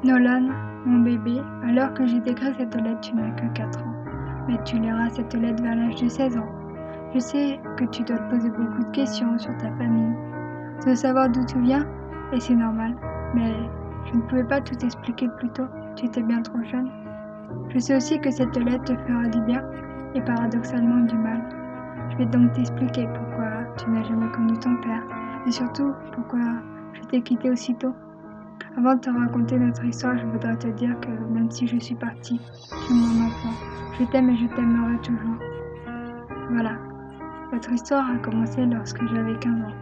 Nolan, mon bébé, alors que j'ai écrit cette lettre, tu n'as que 4 ans. Mais tu liras cette lettre vers l'âge de 16 ans. Je sais que tu dois te poser beaucoup de questions sur ta famille. Tu veux savoir d'où tu viens, et c'est normal. Mais je ne pouvais pas tout expliquer plus tôt, tu étais bien trop jeune. Je sais aussi que cette lettre te fera du bien, et paradoxalement du mal. Je vais donc t'expliquer pourquoi tu n'as jamais connu ton père, et surtout pourquoi je t'ai quitté aussitôt. Avant de te raconter notre histoire, je voudrais te dire que même si je suis partie, tu es mon enfant. Je t'aime et je t'aimerai toujours. Voilà. Notre histoire a commencé lorsque j'avais 15 ans.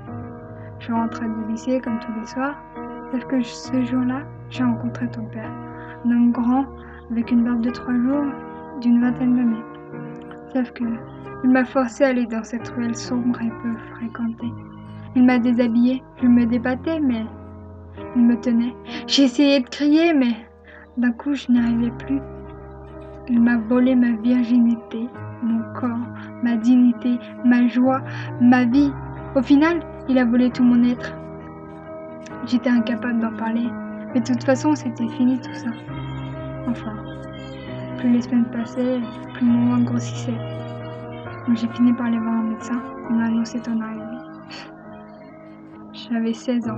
Je rentrais du lycée comme tous les soirs, sauf que ce jour-là, j'ai rencontré ton père. Un homme grand, avec une barbe de 3 jours, d'une vingtaine d'années. Sauf que il m'a forcé à aller dans cette ruelle sombre et peu fréquentée. Il m'a déshabillée, je me débattais, mais il me tenait. J'ai essayé de crier, mais d'un coup je n'y arrivais plus. Il m'a volé ma virginité, mon corps, ma dignité, ma joie, ma vie. Au final, il a volé tout mon être. J'étais incapable d'en parler, mais de toute façon c'était fini tout ça. Enfin, plus les semaines passaient, plus mon ventre grossissait. Donc j'ai fini par aller voir un médecin, il m'a annoncé ton arrivée. J'avais 16 ans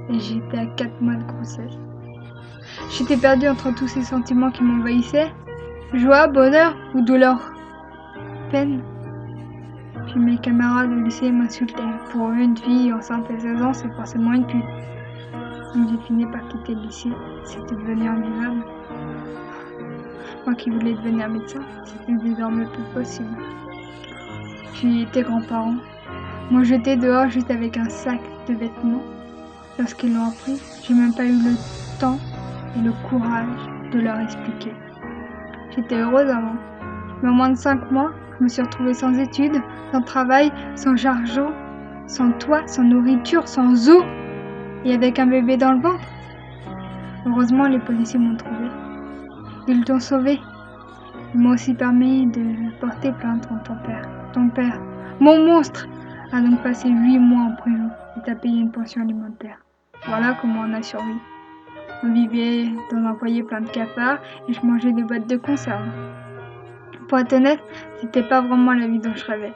et j'étais à 4 mois de grossesse. J'étais perdue entre tous ces sentiments qui m'envahissaient. Joie, bonheur ou douleur, peine. Puis mes camarades au lycée m'insultaient. Pour eux, une fille enceinte à 16 ans, c'est forcément une pute. Donc j'ai fini par quitter le lycée. C'était devenu invivable. Moi qui voulais devenir médecin, c'était désormais plus possible. Puis tes grands-parents m'ont jeté dehors juste avec un sac de vêtements. Lorsqu'ils l'ont appris, j'ai même pas eu le temps et le courage de leur expliquer. J'étais heureuse avant, mais en moins de 5 mois, je me suis retrouvée sans études, sans travail, sans argent, sans toit, sans nourriture, sans eau, et avec un bébé dans le ventre. Heureusement, les policiers m'ont trouvée. Ils t'ont sauvée. Ils m'ont aussi permis de porter plainte contre ton père. Ton père, mon monstre, a donc passé 8 mois en prison et t'a payé une pension alimentaire. Voilà comment on a survécu. On vivait dans un foyer plein de cafards et je mangeais des boîtes de conserve. Pour être honnête, c'était pas vraiment la vie dont je rêvais.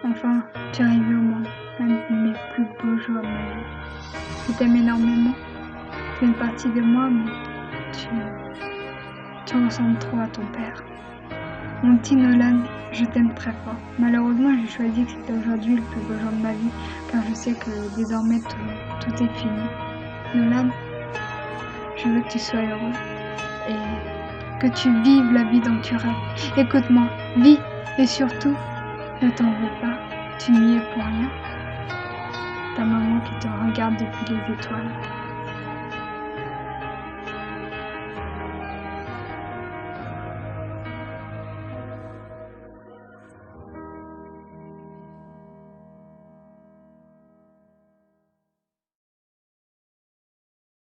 Enfin, tu es arrivé au monde, un de mes plus beaux jours de ma vie. Je t'aime énormément. Tu es une partie de moi, mais tu ressembles trop à ton père. Mon petit Nolan, je t'aime très fort. Malheureusement, j'ai choisi que c'était aujourd'hui le plus beau jour de ma vie, car je sais que désormais tout est fini. Nolan, je veux que tu sois heureux et que tu vives la vie dont tu rêves. Écoute-moi, vis et surtout, ne t'en veux pas, tu n'y es pour rien. Ta maman qui te regarde depuis les étoiles.